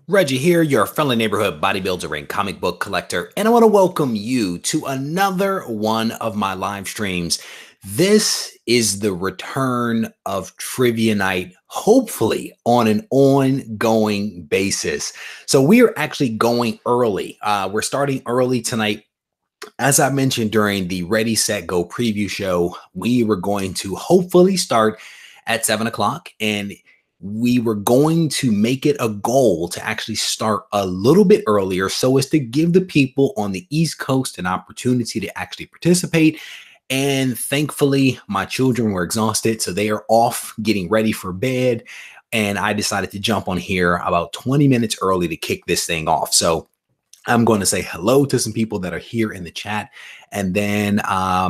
Reggie here, your friendly neighborhood bodybuilder and comic book collector, and I want to welcome you to another one of my live streams. This is the return of Trivia Night, hopefully on an ongoing basis. So we are actually going early. We're starting early tonight. As I mentioned during the Ready, Set, Go preview show, we were going to hopefully start at 7 o'clock, and we were going to make it a goal to actually start a little bit earlier so as to give the people on the East Coast an opportunity to actually participate. And thankfully, my children were exhausted, so they are off getting ready for bed. And I decided to jump on here about 20 minutes early to kick this thing off. So I'm going to say hello to some people that are here in the chat, and then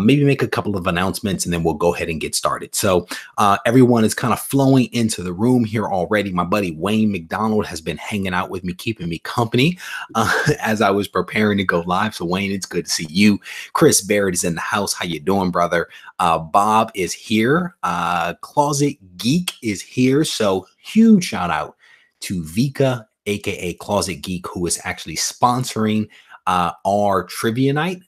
maybe make a couple of announcements, and then we'll go ahead and get started. So everyone is kind of flowing into the room here already. My buddy Wayne McDonald has been hanging out with me, keeping me company as I was preparing to go live. So Wayne, it's good to see you. Chris Barrett is in the house. How you doing, brother? Bob is here. Closet Geek is here. So huge shout out to Vika, aka Closet Geek, who is actually sponsoring our trivia night.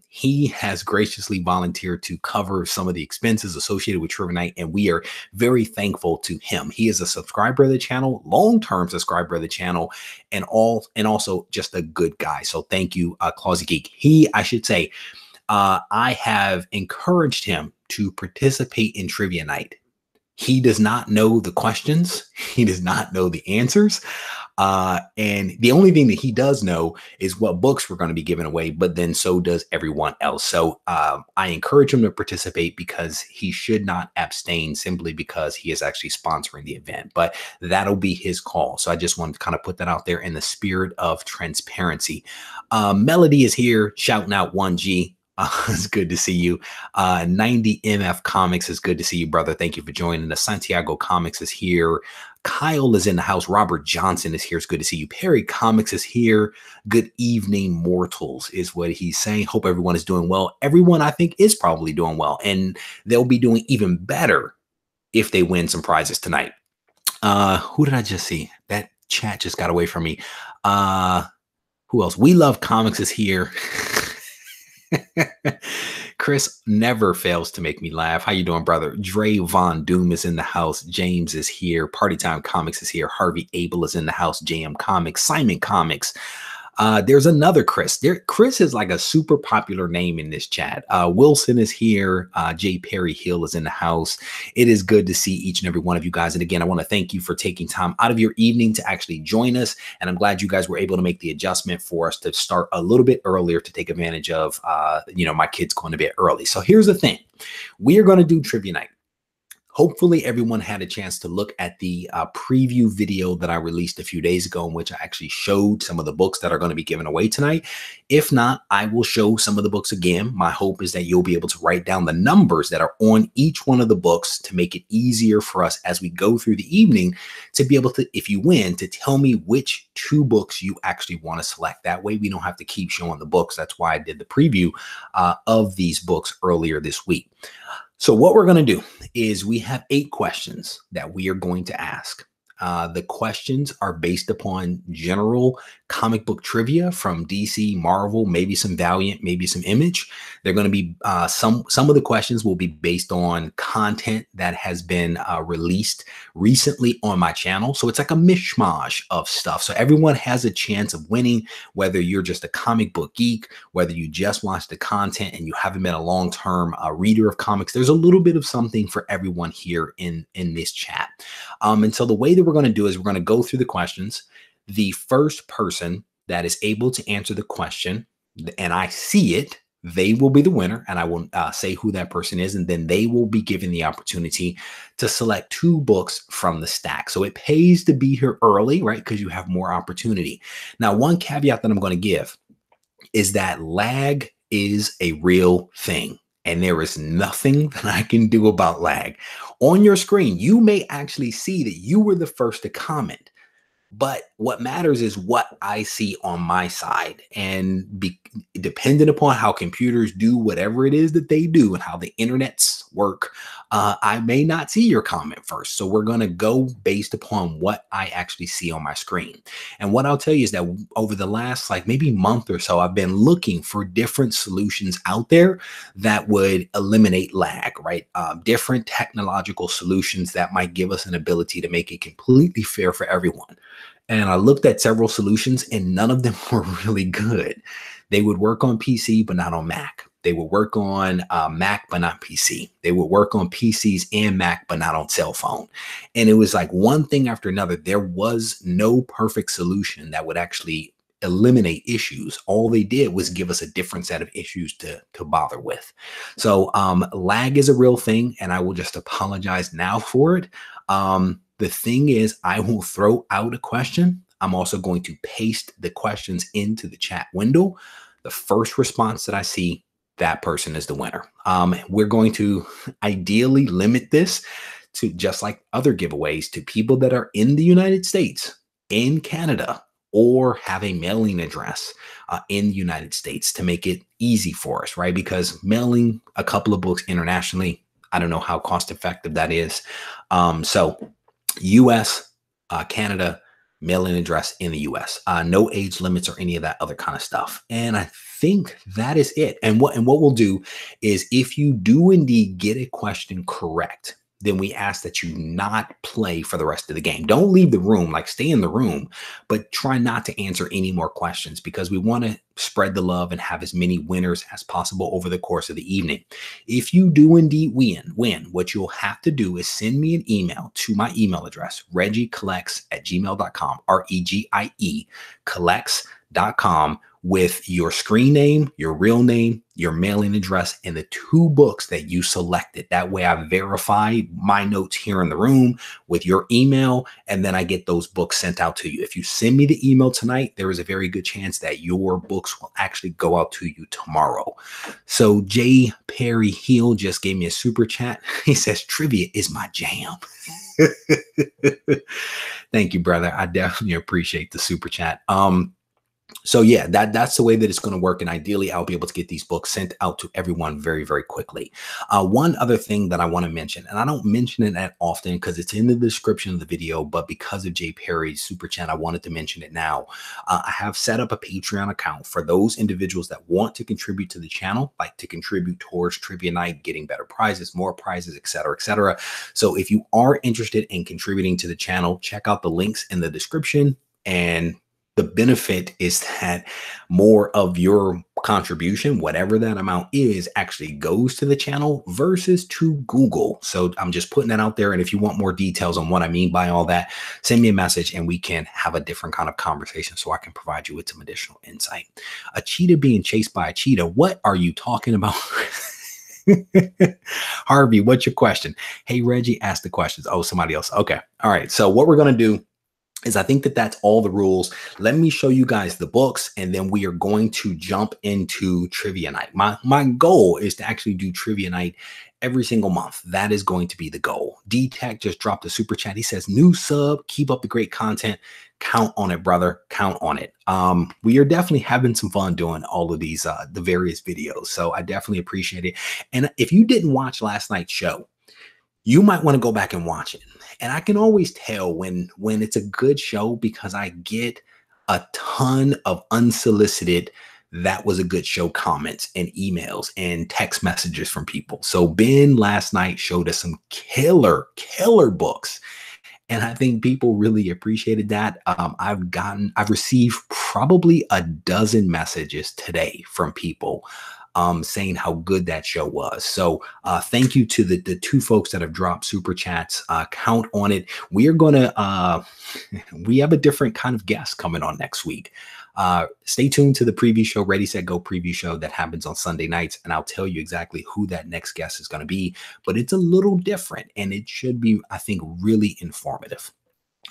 He has graciously volunteered to cover some of the expenses associated with trivia night, and we are very thankful to him. He is a subscriber of the channel, long-term subscriber of the channel, and also just a good guy. So thank you, Closet Geek. I have encouraged him to participate in trivia night. He does not know the questions. He does not know the answers. And the only thing that he does know is what books we're going to be giving away, but then so does everyone else. So I encourage him to participate because he should not abstain simply because he is actually sponsoring the event, but that'll be his call. So I just wanted to kind of put that out there in the spirit of transparency. Melody is here shouting out 1G. It's good to see you. 90 MF Comics is good to see you, brother. Thank you for joining us. Santiago Comics is here. Kyle is in the house. Robert Johnson is here. It's good to see you. Perry Comics is here. Good evening, mortals, is what he's saying. Hope everyone is doing well. Everyone, I think, is probably doing well, and they'll be doing even better if they win some prizes tonight. Who did I just see? That chat just got away from me. Who else? We Love Comics is here. Chris never fails to make me laugh. How you doing, brother? Dre Von Doom is in the house. James is here. Party Time Comics is here. Harvey Abel is in the house. JM Comics. Simon Comics. There's another Chris. Chris is like a super popular name in this chat. Wilson is here. J. Perry Hill is in the house. It is good to see each and every one of you guys. And again, I want to thank you for taking time out of your evening to actually join us. And I'm glad you guys were able to make the adjustment for us to start a little bit earlier to take advantage of, my kids going to bed early. So here's the thing. We are going to do trivia night. Hopefully everyone had a chance to look at the preview video that I released a few days ago, in which I actually showed some of the books that are going to be given away tonight. If not, I will show some of the books again. My hope is that you'll be able to write down the numbers that are on each one of the books to make it easier for us as we go through the evening to be able to, if you win, to tell me which two books you actually want to select. That way we don't have to keep showing the books. That's why I did the preview of these books earlier this week. So what we're going to do is we have 8 questions that we are going to ask. The questions are based upon general comic book trivia from DC, Marvel, maybe some Valiant, maybe some Image. They're going to be some of the questions will be based on content that has been released recently on my channel. So it's like a mishmash of stuff. So everyone has a chance of winning, whether you're just a comic book geek, whether you just watch the content and you haven't been a long-term reader of comics. There's a little bit of something for everyone here in this chat. And so the way that we're going to do is we're going to go through the questions. The first person that is able to answer the question, and I see it, they will be the winner, and I will say who that person is, and then they will be given the opportunity to select 2 books from the stack. So it pays to be here early, right? Because you have more opportunity. Now, one caveat that I'm going to give is that lag is a real thing, and there is nothing that I can do about lag. On your screen, you may actually see that you were the first to comment, But what matters is what I see on my side. And depending upon how computers do whatever it is that they do and how the internets work, I may not see your comment first. So we're going to go based upon what I actually see on my screen. And what I'll tell you is that over the last like maybe month or so, I've been looking for different solutions out there that would eliminate lag, right? Different technological solutions that might give us an ability to make it completely fair for everyone. And I looked at several solutions and none of them were really good. They would work on PC, but not on Mac. They would work on Mac, but not PC. They would work on PCs and Mac, but not on cell phone. And it was like one thing after another. There was no perfect solution that would actually eliminate issues. All they did was give us a different set of issues to bother with. So lag is a real thing, and I will just apologize now for it. The thing is, I will throw out a question. I'm also going to paste the questions into the chat window. The first response that I see, that person is the winner. We're going to ideally limit this to, just like other giveaways, to people that are in the United States, in Canada, or have a mailing address in the United States to make it easy for us, right? Because mailing a couple of books internationally, I don't know how cost effective that is. So US, Canada, mailing address in the US, no age limits or any of that other kind of stuff. And I think that is it. And what we'll do is, if you do indeed get a question correct, then we ask that you not play for the rest of the game. Don't leave the room, like stay in the room, but try not to answer any more questions, because we want to spread the love and have as many winners as possible over the course of the evening. If you do indeed win, what you'll have to do is send me an email to my email address, reggiecollects@gmail.com, REGIE collects.com, with your screen name, your real name, your mailing address, and the 2 books that you selected. That way I verify my notes here in the room with your email, and then I get those books sent out to you. If you send me the email tonight, there is a very good chance that your books will actually go out to you tomorrow. So J. Perry Hill just gave me a super chat. He says, trivia is my jam. Thank you, brother. I definitely appreciate the super chat. So yeah, that's the way that it's going to work. And ideally, I'll be able to get these books sent out to everyone very, very quickly. One other thing that I want to mention, and I don't mention it that often because it's in the description of the video, but because of Jay Perry's super chat, I wanted to mention it now. I have set up a Patreon account for those individuals that want to contribute to the channel, like to contribute towards trivia night, getting better prizes, more prizes, etc., etc. So if you are interested in contributing to the channel, check out the links in the description. And the benefit is that more of your contribution, whatever that amount is, actually goes to the channel versus to Google. So I'm just putting that out there. And if you want more details on what I mean by all that, send me a message and we can have a different kind of conversation so I can provide you with some additional insight. A cheetah being chased by a cheetah. What are you talking about? Harvey, what's your question? Hey, Reggie, ask the questions. Oh, somebody else. Okay. All right. So what we're going to do is, I think that that's all the rules. Let me show you guys the books, and then we are going to jump into trivia night. My goal is to actually do trivia night every single month. That is going to be the goal. D-Tech just dropped a super chat. He says, new sub, keep up the great content. Count on it, brother. Count on it. We are definitely having some fun doing all of these, the various videos. So I definitely appreciate it. And if you didn't watch last night's show, you might want to go back and watch it. And I can always tell when it's a good show, because I get a ton of unsolicited "that was a good show" comments and emails and text messages from people. So Ben last night showed us some killer books, and I think people really appreciated that. I've received probably a dozen messages today from people saying how good that show was. So thank you to the 2 folks that have dropped super chats. Count on it. We are going to, we have a different kind of guest coming on next week. Stay tuned to the preview show, Ready, Set, Go preview show that happens on Sunday nights. And I'll tell you exactly who that next guest is going to be, but it's a little different and it should be, I think, really informative.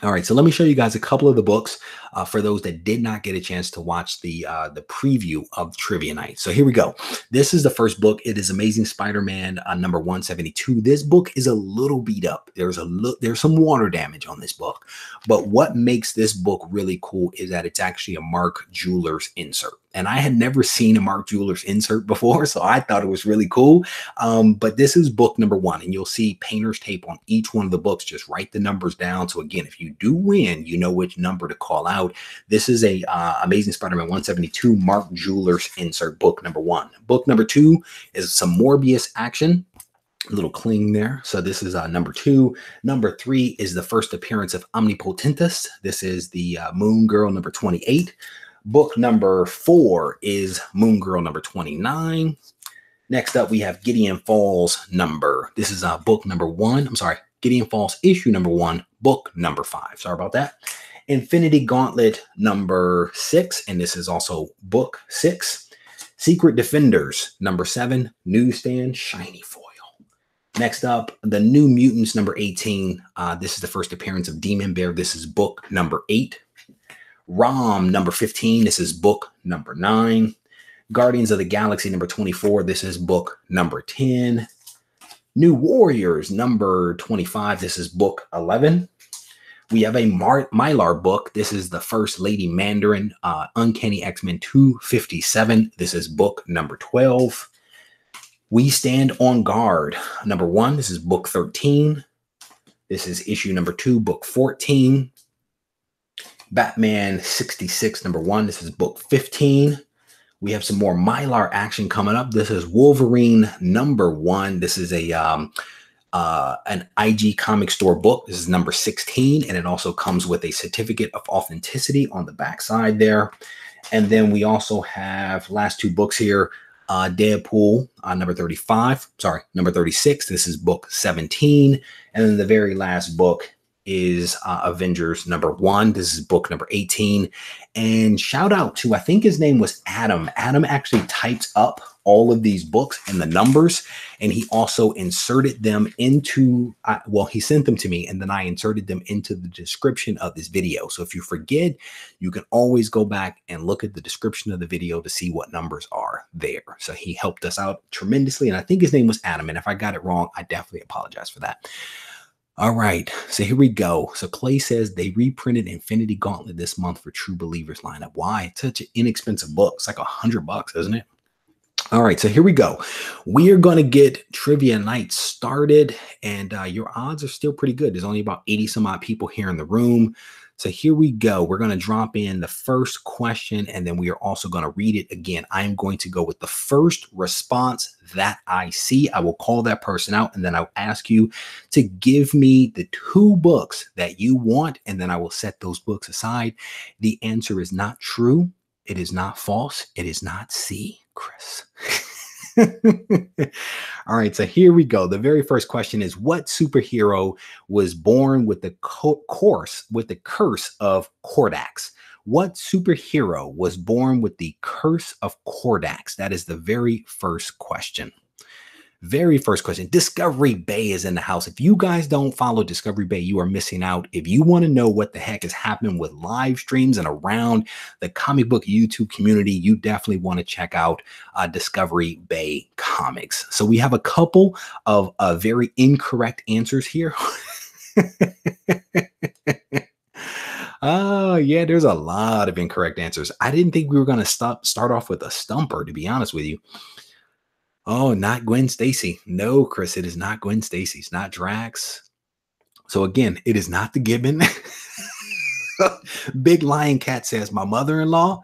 All right, so let me show you guys a couple of the books for those that did not get a chance to watch the preview of Trivia Night. So here we go. This is the first book. It is Amazing Spider-Man number 172. This book is a little beat up. There's some water damage on this book, but what makes this book really cool is that it's actually a Mark Jewelers insert. And I had never seen a Mark Jewelers insert before, so I thought it was really cool. But this is book number 1, and you'll see painter's tape on each one of the books. Just write the numbers down. So again, if you do win, you know which number to call out. This is a Amazing Spider-Man 172 Mark Jewelers insert, book number 1. Book number 2 is some Morbius action. A little cling there. So this is number 2. Number 3 is the first appearance of Omnipotentus. This is the Moon Girl number 28. Book number 4 is Moon Girl number 29. Next up, we have Gideon Falls this is book number 1. I'm sorry, Gideon Falls issue number 1, book number 5. Sorry about that. Infinity Gauntlet number 6, and this is also book 6. Secret Defenders number 7, newsstand, shiny foil. Next up, The New Mutants number 18. This is the first appearance of Demon Bear. This is book number 8. ROM number 15. This is book number 9. Guardians of the Galaxy number 24. This is book number 10. New Warriors number 25. This is book 11. We have a Mylar book. This is the first Lady Mandarin, Uncanny X-Men 257. This is book number 12. We Stand on Guard number 1. This is book 13. This is issue number 2, book 14. Batman 66 number 1. This is book 15. We have some more Mylar action coming up. This is Wolverine number 1. This is an IG comic store book. This is number 16, and it also comes with a certificate of authenticity on the back side there. And then we also have last 2 books here. Deadpool number 35. Sorry, number 36. This is book 17. And then the very last book is Avengers number 1. This is book number 18. And shout out to, I think his name was Adam. Adam actually typed up all of these books and the numbers, and he also inserted them into, well, he sent them to me, and then I inserted them into the description of this video. So if you forget, you can always go back and look at the description of the video to see what numbers are there. So he helped us out tremendously, and I think his name was Adam, and if I got it wrong, I definitely apologize for that. All right, so here we go. So Clay says they reprinted Infinity Gauntlet this month for True Believers lineup. Why? It's such an inexpensive book. It's like $100, isn't it? All right, so here we go. We are going to get Trivia Night started, and your odds are still pretty good. There's only about 80 some odd people here in the room. So here we go. We're going to drop in the first question, and then we are also going to read it again. I'm going to go with the first response that I see. I will call that person out, and then I'll ask you to give me the 2 books that you want, and then I will set those books aside. The answer is not true. It is not false. It is not C, Chris. All right, so here we go. The very first question is, what superhero was born with the curse of Cordax? What superhero was born with the curse of Cordax? That is the very first question. Very first question. Discovery Bay is in the house. If you guys don't follow Discovery Bay, you are missing out. If you want to know what the heck is happening with live streams and around the comic book YouTube community, you definitely want to check out Discovery Bay Comics. So we have a couple of very incorrect answers here. Oh, yeah, there's a lot of incorrect answers. I didn't think we were going to start off with a stumper, to be honest with you. Oh, not Gwen Stacy. No, Chris, it is not Gwen Stacy. It's not Drax. So again, it is not the Gibbon. Big Lion Cat says, my mother-in-law.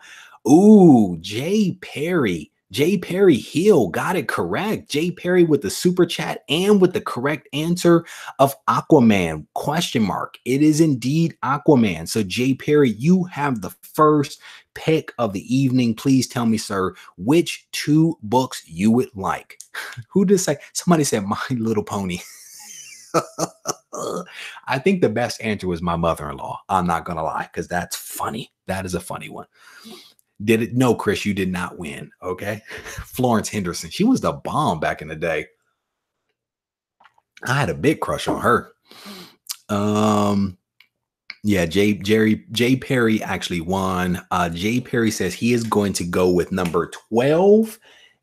Ooh, Jay Perry. Jay Perry Hill got it correct. Jay Perry with the super chat and with the correct answer of Aquaman, question mark. It is indeed Aquaman. So Jay Perry, you have the first pick of the evening. Please tell me, sir, which 2 books you would like. Who did say? Somebody said My Little Pony. I think the best answer was my mother-in-law. I'm not going to lie, because that's funny. That is a funny one. Did it? No, Chris, you did not win. Okay. Florence Henderson. She was the bomb back in the day. I had a big crush on her. Yeah, Jay Perry actually won. Jay Perry says he is going to go with number 12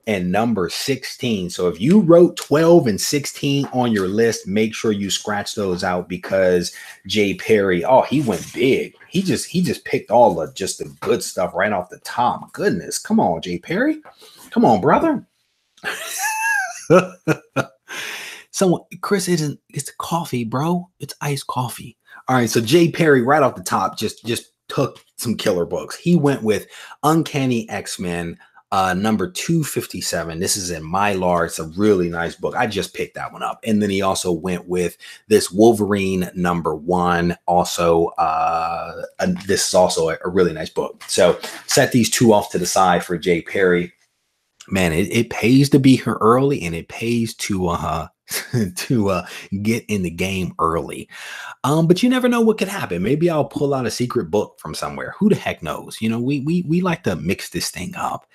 and number 16. So if you wrote 12 and 16 on your list, make sure you scratch those out because Jay Perry, oh, he went big. He just picked all the just the good stuff right off the top. Goodness. Come on, Jay Perry. Come on, brother. Someone, Chris, it's coffee, bro. It's iced coffee. All right, so Jay Perry right off the top just took some killer books. He went with Uncanny X-Men, number 257. This is in Mylar. It's a really nice book. I just picked that one up. And then he also went with this Wolverine number 1. Also, this is also a really nice book. So set these two off to the side for Jay Perry. Man, it pays to be here early, and it pays to get in the game early. But you never know what could happen. Maybe I'll pull out a secret book from somewhere. Who the heck knows? You know, we like to mix this thing up.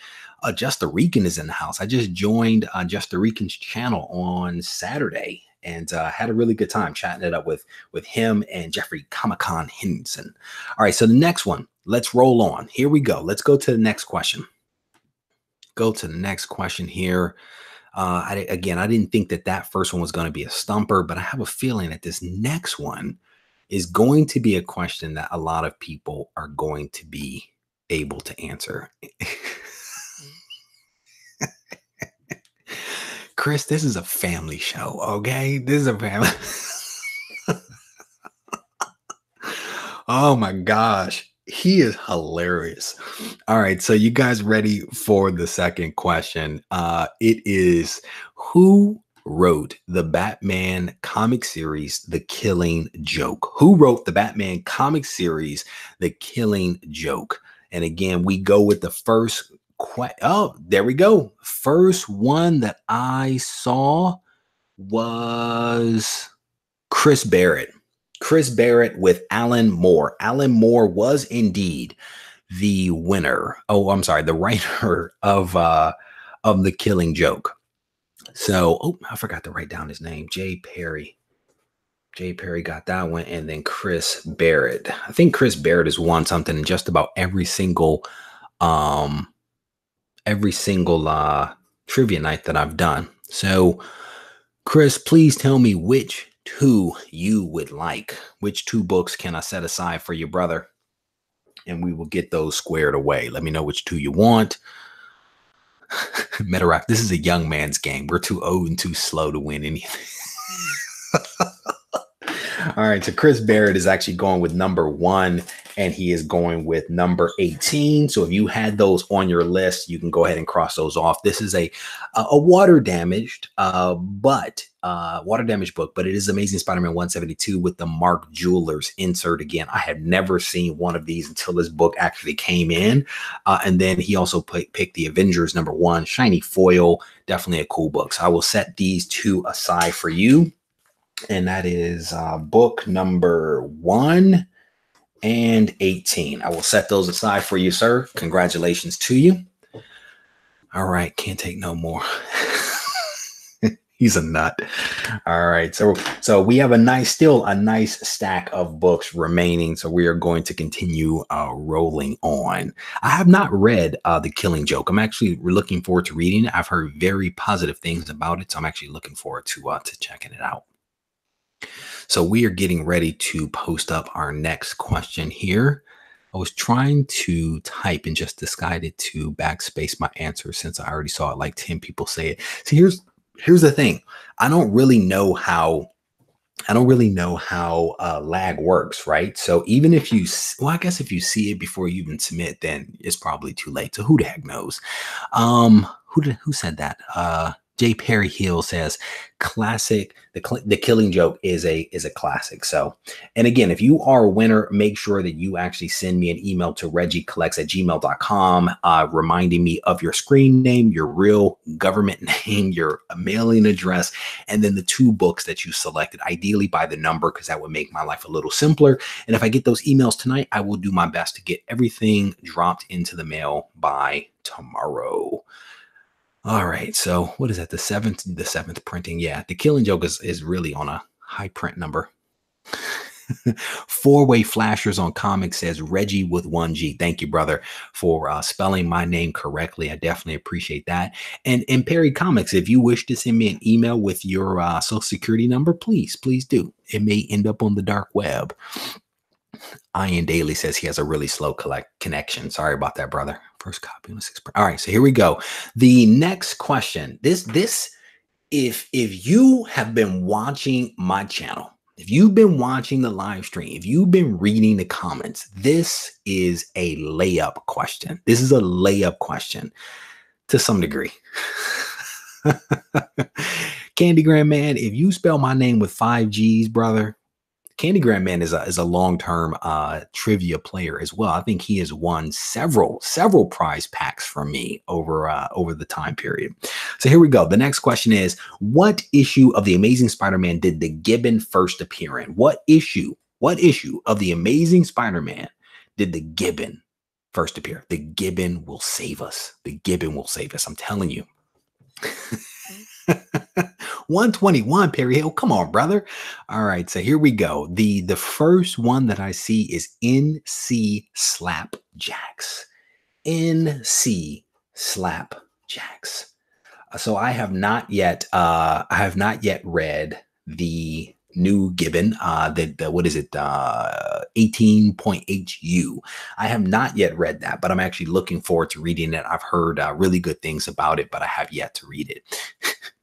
Justa Rican is in the house. I just joined Justa Rican's channel on Saturday and had a really good time chatting it up with him and Jeffrey Comic-Con Henson. All right, so the next one, let's roll on. Here we go. Let's go to the next question. Go to the next question here. I didn't think that first one was going to be a stumper, but I have a feeling that this next one is going to be a question that a lot of people are going to be able to answer. Chris, this is a family show, okay? This is a family. Oh my gosh. He is hilarious. All right, so you guys ready for the second question? It is, who wrote the Batman comic series, The Killing Joke? Who wrote the Batman comic series, The Killing Joke? And again, we go with the first oh, there we go. First one that I saw was Chris Barrett. Chris Barrett with Alan Moore. Alan Moore was indeed the winner. Oh, I'm sorry, the writer of The Killing Joke. So, oh, I forgot to write down his name. Jay Perry. Jay Perry got that one, and then Chris Barrett. I think Chris Barrett has won something in just about every single trivia night that I've done. So, Chris, please tell me which two you would like. Which two books can I set aside for your brother? And we will get those squared away. Let me know which two you want. Metarack, this is a young man's game. We're too old and too slow to win anything. All right, so Chris Barrett is actually going with number 1, and he is going with number 18. So if you had those on your list, you can go ahead and cross those off. This is a water damaged book, but it is Amazing Spider-Man 172 with the Mark Jewelers insert again. I had never seen one of these until this book actually came in. And then he also picked the Avengers number 1, shiny foil, definitely a cool book. So I will set these two aside for you. And that is book number 1 and 18. I will set those aside for you, sir. Congratulations to you. All right, can't take no more. He's a nut. All right, so we have still a nice stack of books remaining. So we are going to continue rolling on. I have not read The Killing Joke. I'm actually looking forward to reading it. I've heard very positive things about it, so I'm actually looking forward to checking it out. So we are getting ready to post up our next question here. I was trying to type and just decided to backspace my answer since I already saw it like 10 people say it. So here's the thing. I don't really know how lag works, right? So even if I guess if you see it before you even submit, then it's probably too late. So who the heck knows? Who said that? J. Perry Hill says, classic. The Killing Joke is a classic. So, and again, if you are a winner, make sure that you actually send me an email to reggiecollects@gmail.com, reminding me of your screen name, your real government name, your mailing address, and then the two books that you selected, ideally by the number, because that would make my life a little simpler. And if I get those emails tonight, I will do my best to get everything dropped into the mail by tomorrow. All right, so what is that? The seventh printing. Yeah, The Killing Joke is really on a high print number. Four-way flashers on comics says Reggie with one G. Thank you, brother, for spelling my name correctly. I definitely appreciate that. And in Perry Comics, if you wish to send me an email with your social security number, please do. It may end up on the dark web. Ian Daly says he has a really slow connection. Sorry about that, brother. First copy on 6. All right, so here we go. The next question. If you have been watching my channel, if you've been watching the live stream, if you've been reading the comments, this is a layup question. This is a layup question to some degree. Candygram Man, if you spell my name with 5 G's, brother, Candygram Man is a long-term trivia player as well. I think he has won several prize packs from me over the time period. So here we go. The next question is, what issue of The Amazing Spider-Man did the Gibbon first appear in? What issue of The Amazing Spider-Man did the Gibbon first appear? The Gibbon will save us. The Gibbon will save us. I'm telling you. 121, Perry Hill. Come on, brother. All right, so here we go. The first one that I see is NC Slapjacks. NC Slapjacks. So I have not yet read the new Gibbon, what is it, 18.HU. I have not yet read that, but I'm actually looking forward to reading it. I've heard really good things about it, but I have yet to read it.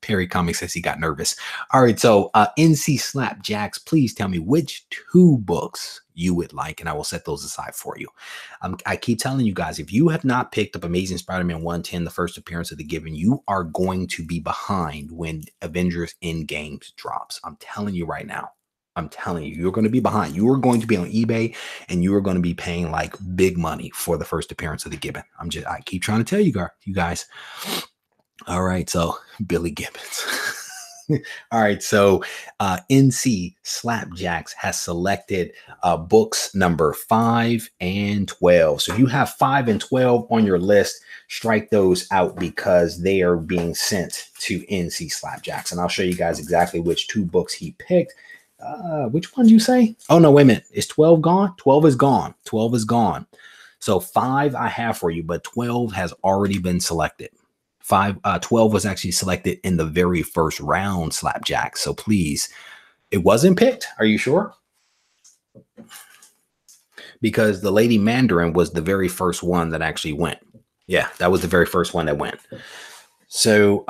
Perry Comics says he got nervous. All right, so NC Slapjacks, please tell me which 2 books you would like, and I will set those aside for you. I keep telling you guys, if you have not picked up Amazing Spider-Man 110, the first appearance of the Gibbon, you are going to be behind when Avengers Endgame drops. I'm telling you right now. I'm telling you, you're going to be behind. You are going to be on eBay, and you are going to be paying like big money for the first appearance of the Gibbon. I keep trying to tell you guys. All right, so Billy Gibbons. All right, so NC Slapjacks has selected books number 5 and 12. So you have 5 and 12 on your list. Strike those out because they are being sent to NC Slapjacks. And I'll show you guys exactly which 2 books he picked. Which one do you say? Oh, no, wait a minute. Is 12 gone? 12 is gone. 12 is gone. So 5 I have for you, but 12 has already been selected. 12 was actually selected in the very first round, Slapjack. So please, it wasn't picked. Are you sure? Because the Lady Mandarin was the very first one that actually went. Yeah, that was the very first one that went. So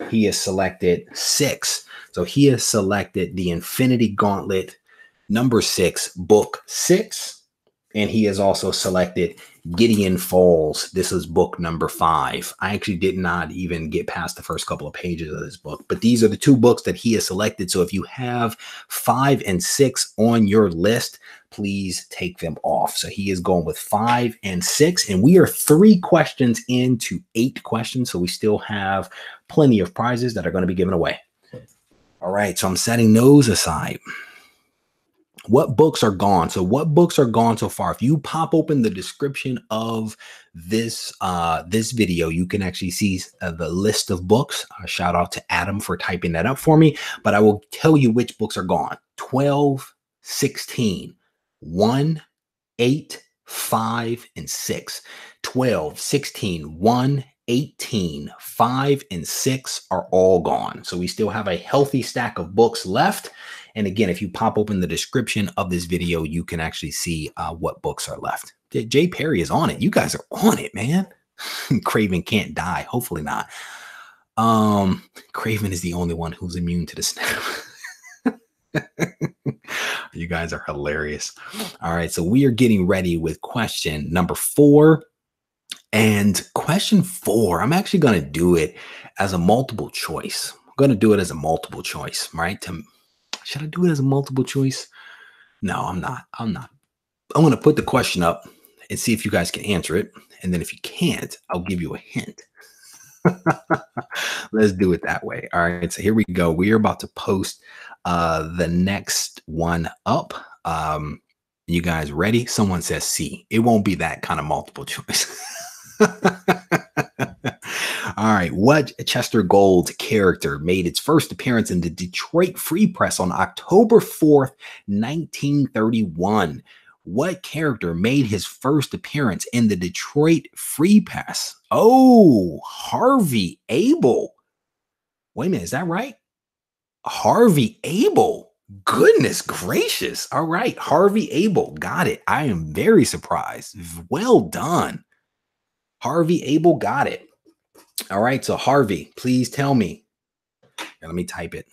he has selected 6. So he has selected the Infinity Gauntlet number 6, book 6. And he has also selected Gideon Falls. This is book number 5. I actually did not even get past the first couple of pages of this book, but these are the 2 books that he has selected. So if you have 5 and 6 on your list, please take them off. So he is going with 5 and 6, and we are 3 questions into 8 questions. So we still have plenty of prizes that are going to be given away. All right, so I'm setting those aside. What books are gone? So what books are gone so far? If you pop open the description of this this video, you can actually see the list of books. Shout out to Adam for typing that up for me. But I will tell you which books are gone. 12, 16, 1, 8, 5, and 6. 12, 16, 1, 18, 5, and 6 are all gone. So we still have a healthy stack of books left. And again, if you pop open the description of this video, you can actually see what books are left. Jay Perry is on it. You guys are on it, man. Craven can't die. Hopefully not. Craven is the only one who's immune to the snap. You guys are hilarious. All right, so we are getting ready with question number 4. And question 4, I'm actually going to do it as a multiple choice. I'm going to do it as a multiple choice, right? Should I do it as a multiple choice? No, I'm not. I'm going to put the question up and see if you guys can answer it. And then if you can't, I'll give you a hint. Let's do it that way. All right, so here we go. We are about to post the next one up. You guys ready? Someone says C. It won't be that kind of multiple choice. All right. What Chester Gold character made its first appearance in the Detroit Free Press on October 4th, 1931? What character made his first appearance in the Detroit Free Press? Oh, Harvey Abel. Wait a minute. Is that right? Harvey Abel. Goodness gracious. All right. Harvey Abel. Got it. I am very surprised. Well done. Harvey Abel got it. All right. So Harvey, please tell me. Here, let me type it.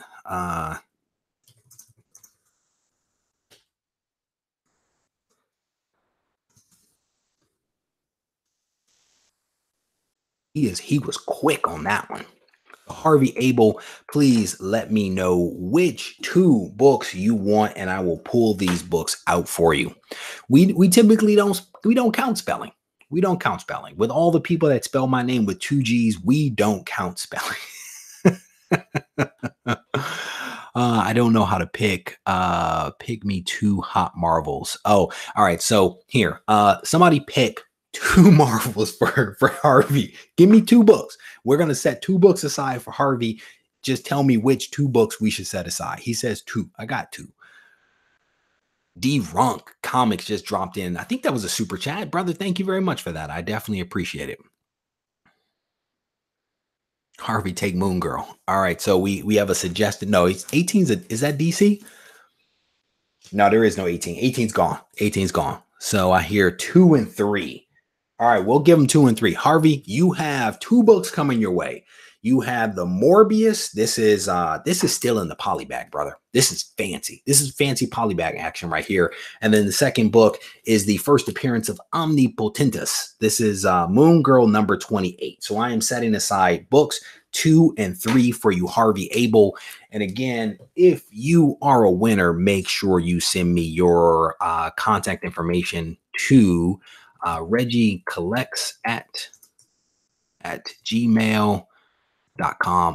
He was quick on that one. Harvey Abel, please let me know which two books you want, and I will pull these books out for you. We typically don't count spelling. We don't count spelling. With all the people that spell my name with two G's, we don't count spelling. I don't know how to pick. Pick me two hot marvels. Oh, all right. So here, somebody pick two marvels for Harvey. Give me two books. We're gonna set two books aside for Harvey. Just tell me which two books we should set aside. He says two. I got two. D Runk Comics just dropped in. I think that was a super chat, brother. Thank you very much for that. I definitely appreciate it. Harvey, take Moon Girl. All right, so we have a suggested. No, it's 18's. Is that DC? No, there is no 18. 18's gone. 18's gone. So I hear 2 and 3. All right, we'll give them 2 and 3. Harvey, you have two books coming your way. You have the Morbius. This is still in the polybag, brother. This is fancy. This is fancy polybag action right here. And then the second book is the first appearance of Omnipotentus. This is Moon Girl number 28. So I am setting aside books 2 and 3 for you, Harvey Abel. And again, if you are a winner, make sure you send me your contact information to Reggie collects at gmail.com.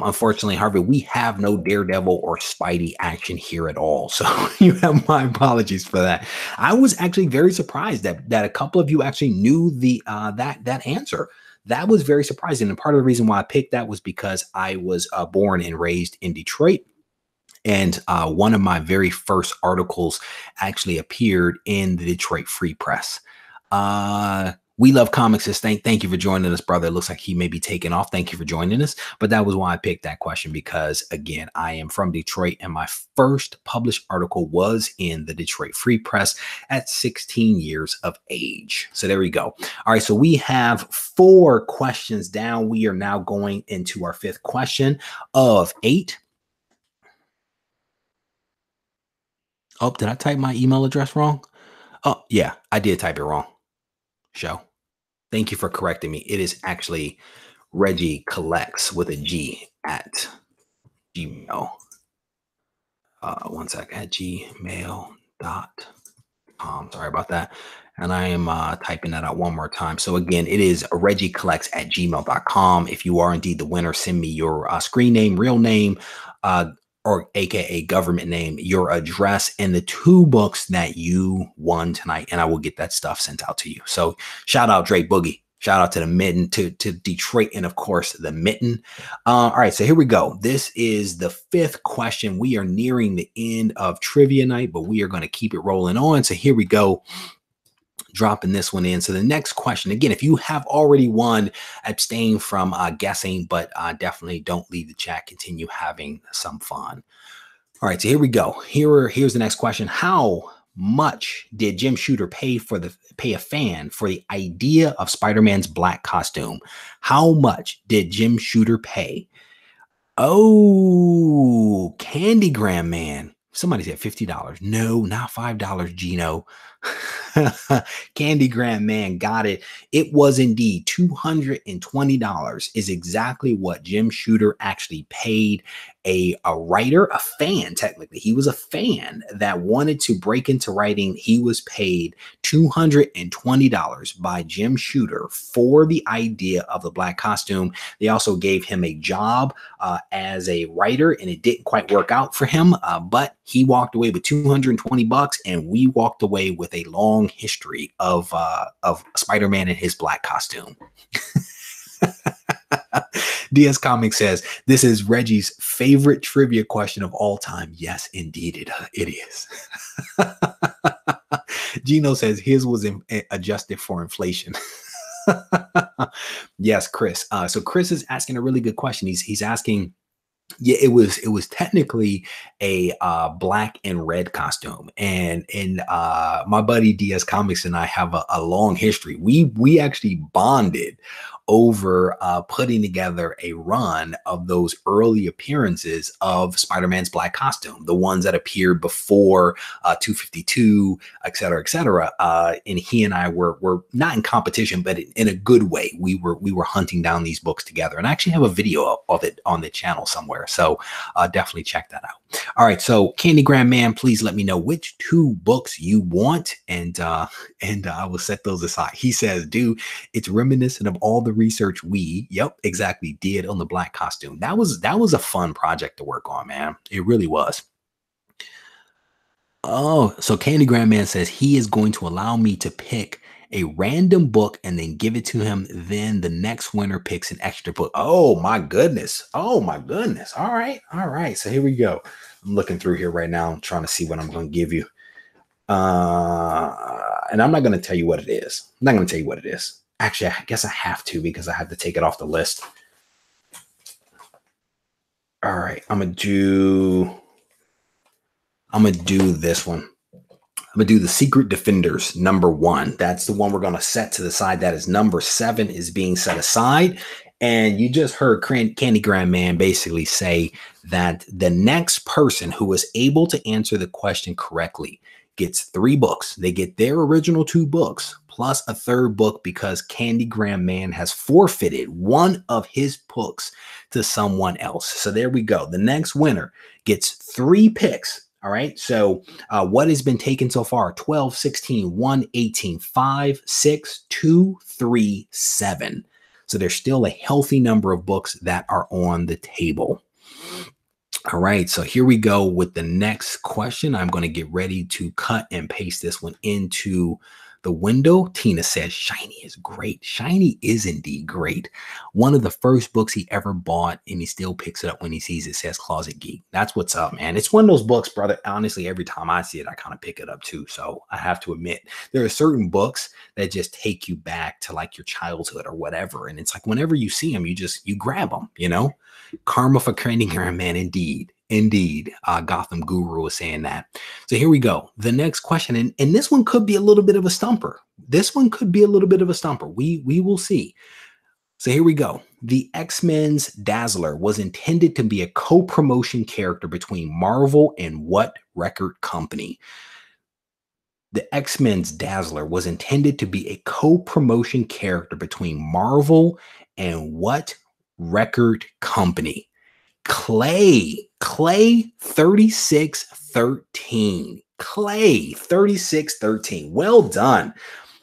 Unfortunately, Harvey, we have no Daredevil or Spidey action here at all. So you have my apologies for that. I was actually very surprised that a couple of you actually knew the that answer. That was very surprising. And part of the reason why I picked that was because I was born and raised in Detroit. And one of my very first articles actually appeared in the Detroit Free Press. We Love Comics says, thank you for joining us, brother. It looks like he may be taking off. Thank you for joining us. But that was why I picked that question, because again, I am from Detroit and my first published article was in the Detroit Free Press at 16 years of age. So there we go. All right. So we have 4 questions down. We are now going into our 5th question of 8. Oh, did I type my email address wrong? Oh, yeah, I did type it wrong. Show. Thank you for correcting me. It is actually Reggie collects with a G at Gmail. One sec, at gmail.com. Sorry about that. And I am typing that out one more time. So again, it is Reggie collects at gmail.com. If you are indeed the winner, send me your screen name, real name, or AKA government name, your address, and the 2 books that you won tonight, and I will get that stuff sent out to you. So shout out Dre Boogie. Shout out to the Mitten, to Detroit, and of course the Mitten. All right, so here we go. This is the 5th question. We are nearing the end of trivia night, but we are going to keep it rolling on. So here we go. Dropping this one in. So the next question, again, if you have already won, abstain from guessing, but definitely don't leave the chat. Continue having some fun. All right, so here we go. Here's the next question. How much did Jim Shooter pay a fan for the idea of Spider-Man's black costume? How much did Jim Shooter pay? Oh, Candygram Man. Somebody said $50. No, not $5, Gino. Candygram Man got it. It was indeed $220 is exactly what Jim Shooter actually paid a writer, a fan. Technically, he was a fan that wanted to break into writing. He was paid $220 by Jim Shooter for the idea of the black costume. They also gave him a job as a writer, and it didn't quite work out for him, but he walked away with $220, and we walked away with a long history of Spider-Man and his black costume. DS Comics says, this is Reggie's favorite trivia question of all time. Yes, indeed, it is. Gino says his was adjusted for inflation. Yes, Chris. So Chris is asking a really good question. He's asking, yeah, it was technically a black and red costume, and my buddy DS Comics and I have a long history. We actually bonded over putting together a run of those early appearances of Spider-Man's black costume, the ones that appeared before 252, et cetera, et cetera. And he and I were not in competition, but in a good way. We were hunting down these books together, and I actually have a video of it on the channel somewhere. So definitely check that out. All right. So Candygram Man, please let me know which 2 books you want, and I will set those aside. He says, dude, it's reminiscent of all the research we, exactly, did on the black costume. That was a fun project to work on, man. It really was. Oh, so Candygram Man says he is going to allow me to pick a random book and then give it to him. Then the next winner picks an extra book. Oh my goodness. Oh my goodness. All right. All right. So here we go. I'm looking through here right now. I'm trying to see what I'm going to give you. And I'm not going to tell you what it is. I'm not going to tell you what it is. Actually, I guess I have to, because I have to take it off the list. All right. I'm going to do this one. I'm going to do The Secret Defenders, #1. That's the one we're going to set to the side. That is #7 is being set aside. And you just heard Candygram Man basically say that the next person who is able to answer the question correctly gets 3 books. They get their original 2 books plus a 3rd book, because Candygram Man has forfeited one of his books to someone else. So there we go. The next winner gets 3 picks. All right. So what has been taken so far? 12, 16, 1, 18, 5, 6, 2, 3, 7. So there's still a healthy number of books that are on the table. All right. So here we go with the next question. I'm going to get ready to cut and paste this one into the window. Tina says, Shiny is great. Shiny is indeed great. One of the first books he ever bought, and he still picks it up when he sees it, says Closet Geek. That's what's up, man. It's one of those books, brother. Honestly, every time I see it, I kind of pick it up too. So I have to admit, there are certain books that just take you back to like your childhood or whatever. And it's like, whenever you see them, you grab them, you know? Karma for Candygram Man, indeed. Indeed. Gotham Guru is saying that. So here we go. The next question, and this one could be a little bit of a stumper. This one could be a little bit of a stumper. We will see. So here we go. The X-Men's Dazzler was intended to be a co-promotion character between Marvel and what record company? The X-Men's Dazzler was intended to be a co-promotion character between Marvel and what record company? Clay 3613. Clay 3613. Well done.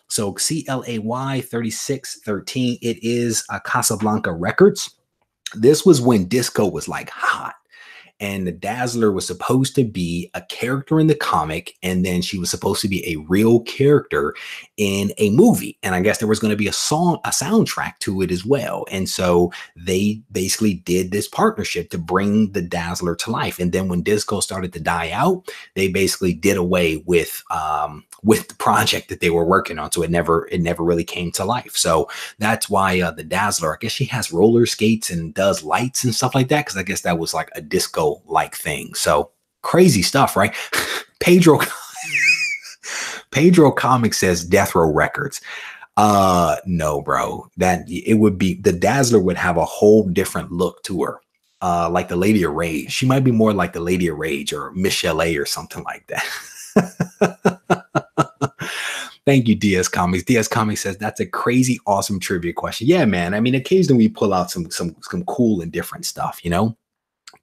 So CLAY 3613. It is Casablanca Records. This was when disco was like hot. And the Dazzler was supposed to be a character in the comic, and then she was supposed to be a real character in a movie. And I guess there was going to be a soundtrack to it as well. And so they basically did this partnership to bring the Dazzler to life. And then when disco started to die out, they basically did away with the project that they were working on. So it never really came to life. So that's why the Dazzler, I guess she has roller skates and does lights and stuff like that, because I guess that was like a disco like thing. So crazy stuff, right? Pedro Comics says Death Row Records. No, bro. That it would be, the Dazzler would have a whole different look to her. Like the Lady of Rage. She might be more like the Lady of Rage or Michelle A or something like that. Thank you, DS Comics. DS Comics says that's a crazy, awesome trivia question. Yeah, man. I mean, occasionally we pull out some cool and different stuff, you know?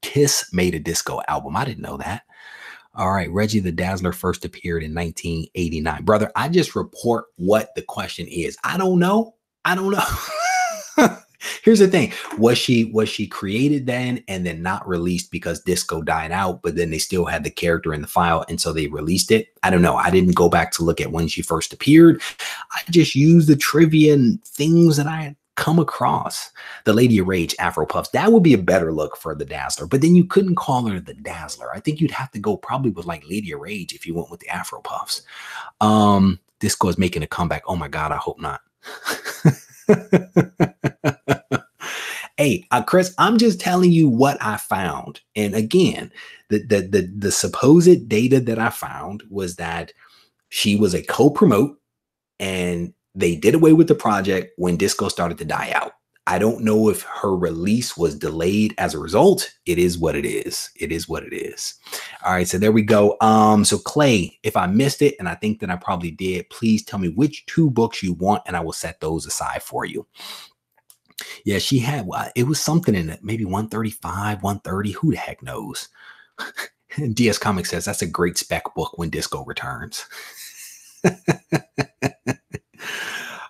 Kiss made a disco album. I didn't know that. All right. Reggie the Dazzler first appeared in 1989. Brother, I just report what the question is. I don't know. Here's the thing. Was she created then and then not released because disco died out, but then they still had the character in the file and so they released it? I don't know. I didn't go back to look at when she first appeared. I just used the trivia and things that I come across the Lady of Rage Afro Puffs. That would be a better look for the Dazzler, but then you couldn't call her the Dazzler. I think you'd have to go probably with like Lady of Rage if you went with the Afro Puffs. Disco is making a comeback. Oh my God, I hope not. Hey, Chris, I'm just telling you what I found. And again, the supposed data that I found was that she was a co-promote and they did away with the project when Disco started to die out. I don't know if her release was delayed as a result. It is what it is. It is what it is. All right, so there we go. So Clay, if I missed it, and I think that I probably did, please tell me which 2 books you want, and I will set those aside for you. Yeah, she had, it was something in it, maybe 135, 130. Who the heck knows? DS Comics says that's a great spec book when Disco returns.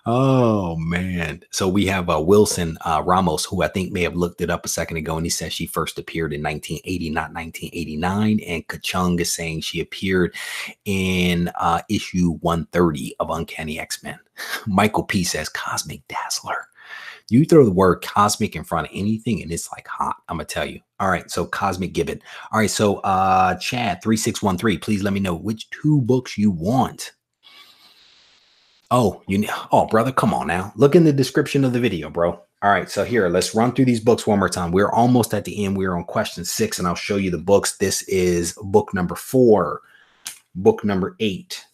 Oh man. So we have Wilson Ramos, who I think may have looked it up a second ago, and he says she first appeared in 1980, not 1989. And Kachung is saying she appeared in issue 130 of Uncanny X-Men. Michael P says Cosmic Dazzler. You throw the word cosmic in front of anything and it's like hot. I'm gonna tell you. All right, so Cosmic Gibbon. All right, so Chad 3613, please let me know which 2 books you want. Oh, brother, come on now. Look in the description of the video, bro. All right, so here, let's run through these books one more time. We're almost at the end. We're on question 6, and I'll show you the books. This is book number 4, book number 8,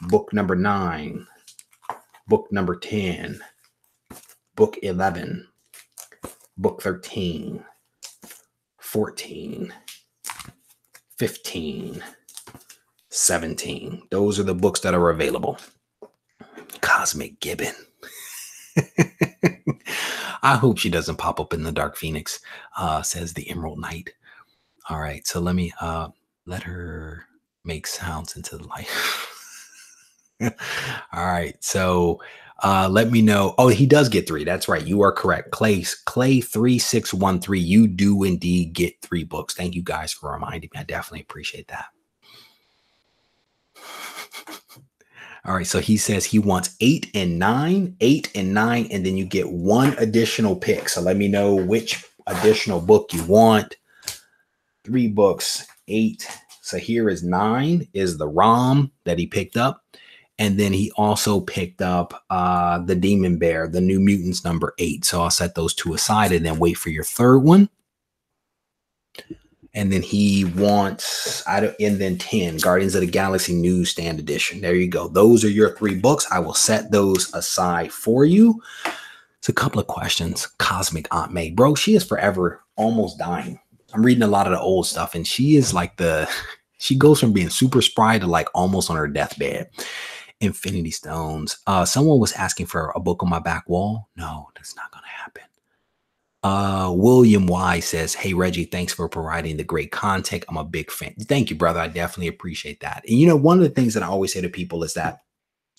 book number 9, book number 10, book 11, book 13, 14, 15, 17. Those are the books that are available. Cosmic Gibbon. I hope she doesn't pop up in the Dark Phoenix, says the Emerald Knight. All right, so let me let her make sounds into the light. All right, so let me know. Oh, he does get 3. That's right. You are correct. Clay 3613. You do indeed get 3 books. Thank you guys for reminding me. I definitely appreciate that. All right, so he says he wants 8 and 9, 8 and 9, and then you get 1 additional pick. So let me know which additional book you want. 3 books, 8. So here is 9 is the ROM that he picked up. And then he also picked up the Demon Bear, the New Mutants number 8. So I'll set those 2 aside and then wait for your 3rd one. And then he wants, and then 10, Guardians of the Galaxy Newsstand Edition. There you go. Those are your 3 books. I will set those aside for you. It's a couple of questions. Cosmic Aunt May. Bro, she is forever almost dying. I'm reading a lot of the old stuff, and she is like she goes from being super spry to like almost on her deathbed. Infinity Stones. Someone was asking for a book on my back wall. No, that's not going to happen. William Y says, hey, Reggie, thanks for providing the great content. I'm a big fan. Thank you, brother. I definitely appreciate that. And, you know, one of the things that I always say to people is that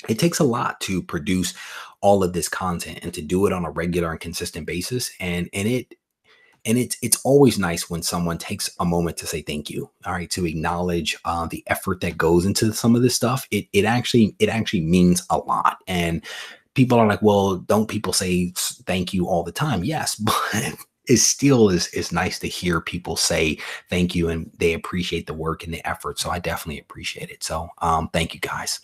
it takes a lot to produce all of this content and to do it on a regular and consistent basis. And it's always nice when someone takes a moment to say thank you. All right, to acknowledge the effort that goes into some of this stuff. It actually means a lot. And people are like, well, don't people say thank you all the time? Yes, but it still is nice to hear people say thank you and they appreciate the work and the effort. So I definitely appreciate it. So thank you guys.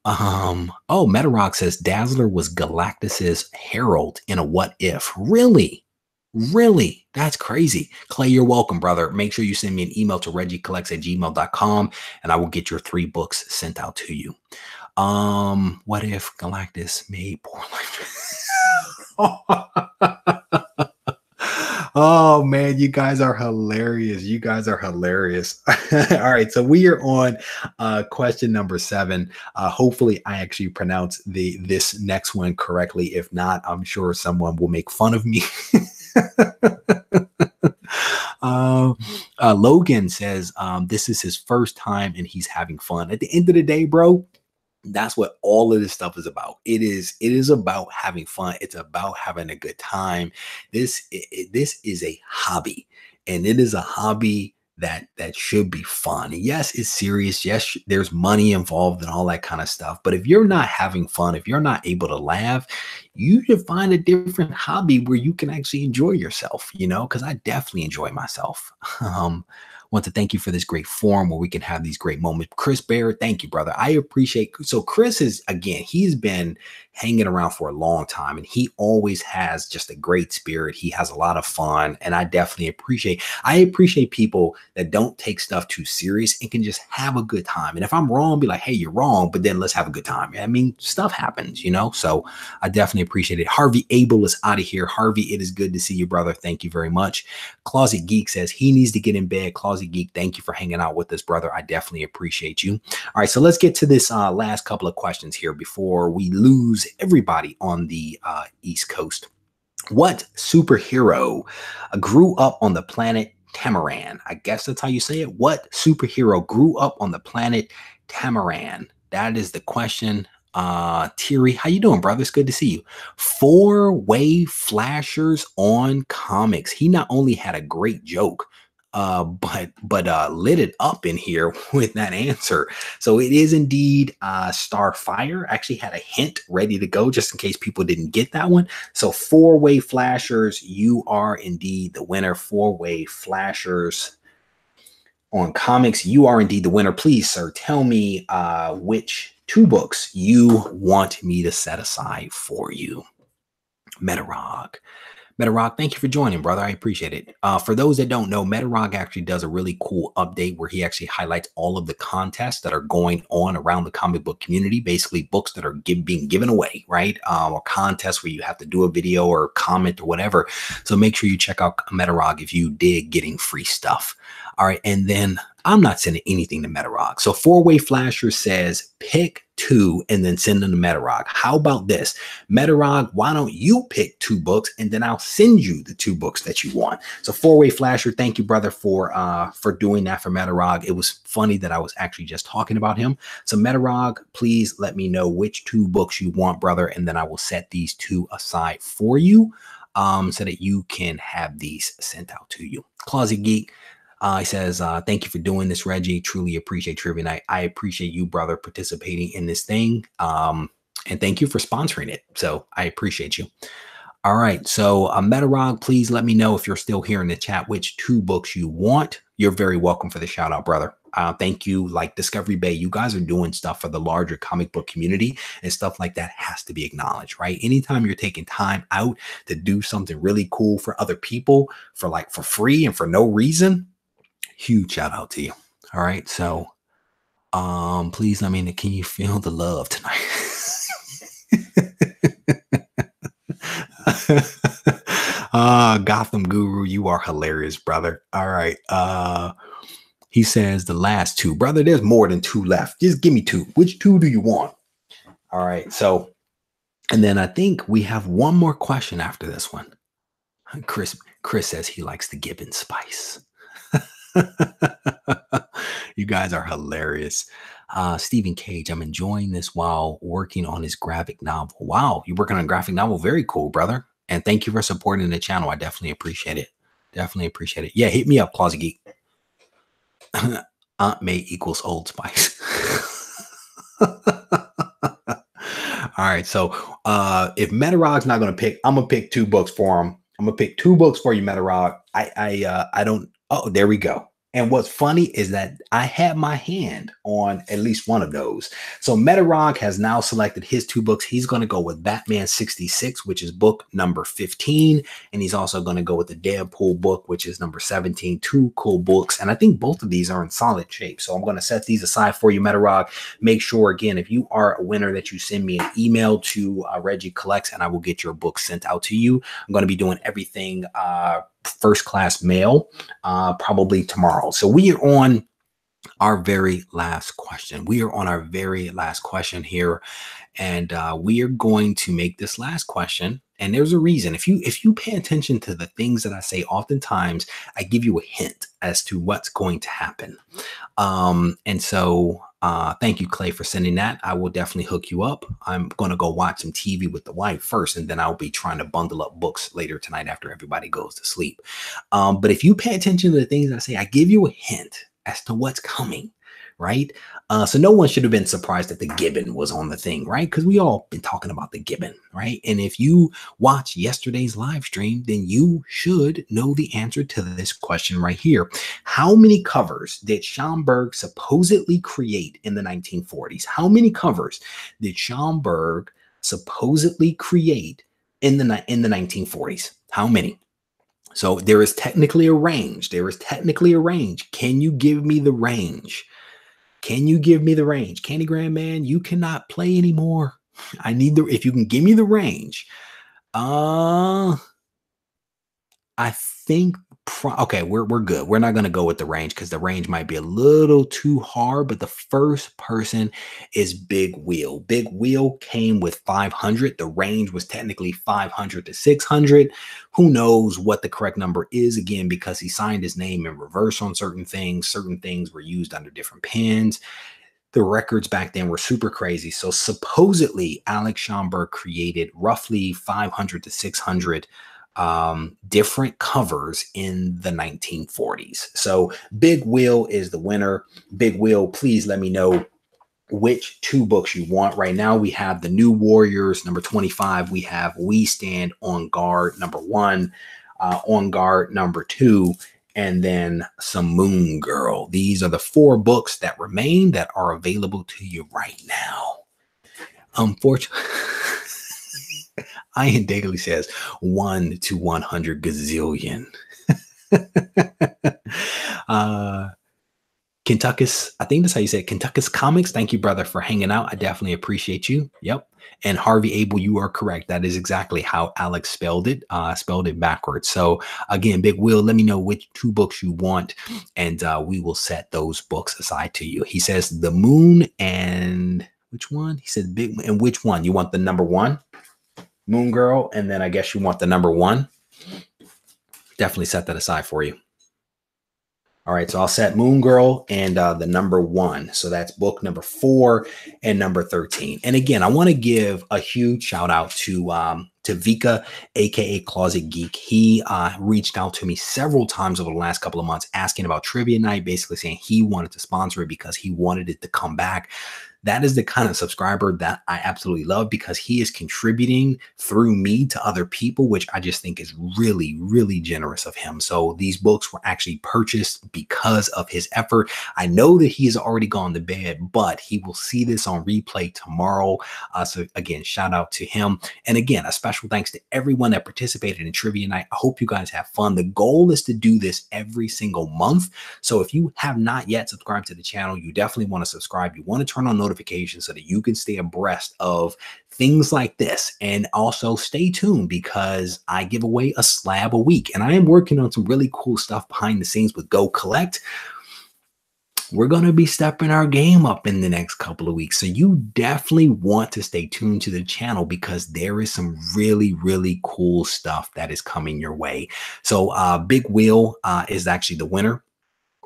Oh, Metarock says Dazzler was Galactus's herald in a What If. Really? Really? That's crazy. Clay, you're welcome, brother. Make sure you send me an email to reggiecollects@gmail.com and I will get your 3 books sent out to you. What if Galactus made poor life? Oh man, you guys are hilarious. You guys are hilarious. All right, so we are on question number 7. Hopefully I actually pronounced this next one correctly. If not, I'm sure someone will make fun of me. Logan says this is his first time and he's having fun. At the end of the day, bro, that's what all of this stuff is about. It is about having fun. It's about having a good time. This is a hobby, and it is a hobby that should be fun. Yes, it's serious. Yes, there's money involved and all that kind of stuff. But if you're not having fun, if you're not able to laugh, you should find a different hobby where you can actually enjoy yourself, because I definitely enjoy myself. Want to thank you for this great forum where we can have these great moments. Chris Barrett, thank you, brother. I appreciate. So Chris is, again, he's been hanging around for a long time, and he always has just a great spirit. He has a lot of fun, and I definitely appreciate people that don't take stuff too serious and can just have a good time. And if I'm wrong, be like, hey, you're wrong, but then let's have a good time. I mean, stuff happens, so I definitely appreciate it. Harvey Abel is out of here. Harvey, it is good to see you, brother. Thank you very much. Closet Geek says he needs to get in bed. Closet Geek, thank you for hanging out with us, brother. I definitely appreciate you. All right, so let's get to this last couple of questions here before we lose everybody on the East Coast. What superhero grew up on the planet Tamaran? I guess that's how you say it. What superhero grew up on the planet Tamaran? That is the question. Thierry, how you doing, brother? It's good to see you. Four-way flashers on comics. He not only had a great joke, but lit it up in here with that answer. So it is indeed Starfire. Actually had a hint ready to go just in case people didn't get that one. So four-way flashers, you are indeed the winner. Four-way flashers on comics, you are indeed the winner. Please, sir, tell me which two books you want me to set aside for you. Metarog, thank you for joining, brother. I appreciate it. For those that don't know, Metarog actually does a really cool update where he actually highlights all of the contests that are going on around the comic book community, basically books that are being given away, right? Or contests where you have to do a video or comment or whatever. So make sure you check out Metarog if you dig getting free stuff. All right, and then I'm not sending anything to Metarog. So Four-Way Flasher says pick two and then send them to Metarog. How about this? Metarog, why don't you pick two books and then I'll send you the two books that you want. So Four-Way Flasher, thank you, brother, for doing that for Metarog. It was funny that I was actually just talking about him. So Metarog, please let me know which two books you want, brother, and then I will set these two aside for you so that you can have these sent out to you. Closet Geek, he says, thank you for doing this, Reggie. Truly appreciate Trivia Night. I appreciate you, brother, participating in this thing. And thank you for sponsoring it. So I appreciate you. All right. So Metarog, please let me know if you're still here in the chat, which two books you want. You're very welcome for the shout out, brother. Thank you. Like Discovery Bay, you guys are doing stuff for the larger comic book community, and stuff like that has to be acknowledged, right? Anytime you're taking time out to do something really cool for other people for free and for no reason, huge shout out to you. All right. So please let me know, can you feel the love tonight? Gotham Guru, you are hilarious, brother. All right. He says the last two, brother. There's more than two left. Just give me two. Which two do you want? All right. So, and then I think we have one more question after this one. Chris says he likes the Gibbon spice. You guys are hilarious. Stephen Cage, I'm enjoying this while working on his graphic novel. Wow, you're working on a graphic novel. Very cool, brother. And thank you for supporting the channel. I definitely appreciate it. Definitely appreciate it. Yeah, hit me up, Closet Geek. Aunt May equals Old Spice. All right, so if Metarog's not going to pick, I'm going to pick two books for him. I'm going to pick two books for you, Metarog. I don't. Oh, there we go. And what's funny is that I had my hand on at least one of those. So Metarog has now selected his two books. He's going to go with Batman 66, which is book number 15. And he's also going to go with the Deadpool book, which is number 17. Two cool books. And I think both of these are in solid shape. So I'm going to set these aside for you, Metarog. Make sure, again, if you are a winner, that you send me an email to Reggie Collects, and I will get your book sent out to you. I'm going to be doing everything first class mail probably tomorrow. So we are on our very last question. We are on our very last question here, and we are going to make this last question. And there's a reason. If you pay attention to the things that I say, oftentimes I give you a hint as to what's going to happen. And so Thank you, Clay, for sending that. I will definitely hook you up. I'm going to go watch some TV with the wife first, and then I'll be trying to bundle up books later tonight after everybody goes to sleep. But if you pay attention to the things I say, I give you a hint as to what's coming, right? So no one should have been surprised that the Gibbon was on the thing, right? Because we all been talking about the Gibbon, right? And if you watch yesterday's live stream, then you should know the answer to this question right here. How many covers did Schomburg supposedly create in the 1940s? How many covers did Schomburg supposedly create in the 1940s? How many? So there is technically a range. There is technically a range. Can you give me the range? Can you give me the range? Candygram Man, you cannot play anymore. I need if you can give me the range. I think, okay, we're good. We're not going to go with the range because the range might be a little too hard, but the first person is Big Wheel. Big Wheel came with 500. The range was technically 500 to 600. Who knows what the correct number is, again, because he signed his name in reverse on certain things. Certain things were used under different pens. The records back then were super crazy. So supposedly Alex Schomburg created roughly 500 to 600 different covers in the 1940s. So Big Wheel is the winner. Big Wheel, please let me know which two books you want. Right now we have The New Warriors, number 25. We have We Stand on Guard, number 1, On Guard, number 2, and then some Moon Girl. These are the 4 books that remain that are available to you right now. Unfortunately, Ian Daly says 1 to 100 gazillion. Kentucky's, I think that's how you say it, Kentucky's Comics. Thank you, brother, for hanging out. I definitely appreciate you. Yep. And Harvey Abel, you are correct. That is exactly how Alex spelled it backwards. So again, Big Will, let me know which 2 books you want, and we will set those books aside to you. He says The Moon and which one? He said Big, and which one? You want the number 1? Moon Girl, and then I guess you want the number 1. Definitely set that aside for you. All right, so I'll set Moon Girl and the number 1. So that's book number 4 and number 13. And again, I want to give a huge shout out to Vika, aka Closet Geek. He reached out to me several times over the last couple of months asking about Trivia Night, basically saying he wanted to sponsor it because he wanted it to come back. That is the kind of subscriber that I absolutely love because he is contributing through me to other people, which I just think is really, really generous of him. So these books were actually purchased because of his effort. I know that he has already gone to bed, but he will see this on replay tomorrow. So again, shout out to him. And again, a special thanks to everyone that participated in Trivia Night. I hope you guys have fun. The goal is to do this every single month. So if you have not yet subscribed to the channel, you definitely want to subscribe. You want to turn on notifications so that you can stay abreast of things like this. And also stay tuned because I give away a slab a week. And I am working on some really cool stuff behind the scenes with Go Collect. We're going to be stepping our game up in the next couple of weeks. So you definitely want to stay tuned to the channel because there is some really, really cool stuff that is coming your way. So Big Wheel is actually the winner.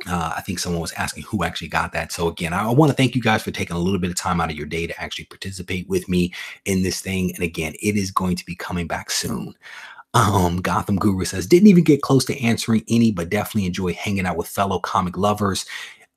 I think someone was asking who actually got that. So again, I want to thank you guys for taking a little bit of time out of your day to actually participate with me in this thing. And again, it is going to be coming back soon. Gotham Guru says, didn't even get close to answering any, but definitely enjoy hanging out with fellow comic lovers.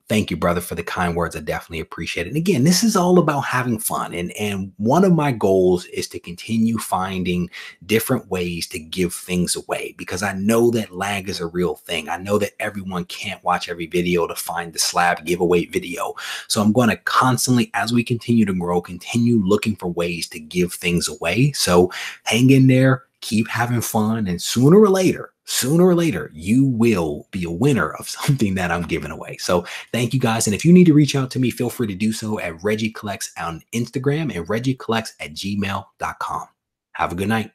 Thank you, brother, for the kind words. I definitely appreciate it. And again, this is all about having fun. And one of my goals is to continue finding different ways to give things away because I know that lag is a real thing. I know that everyone can't watch every video to find the slab giveaway video. So I'm going to constantly, as we continue to grow, continue looking for ways to give things away. So hang in there, keep having fun, and sooner or later, you will be a winner of something that I'm giving away. So thank you guys. And if you need to reach out to me, feel free to do so at Reggie Collects on Instagram and reggiecollects@gmail.com. Have a good night.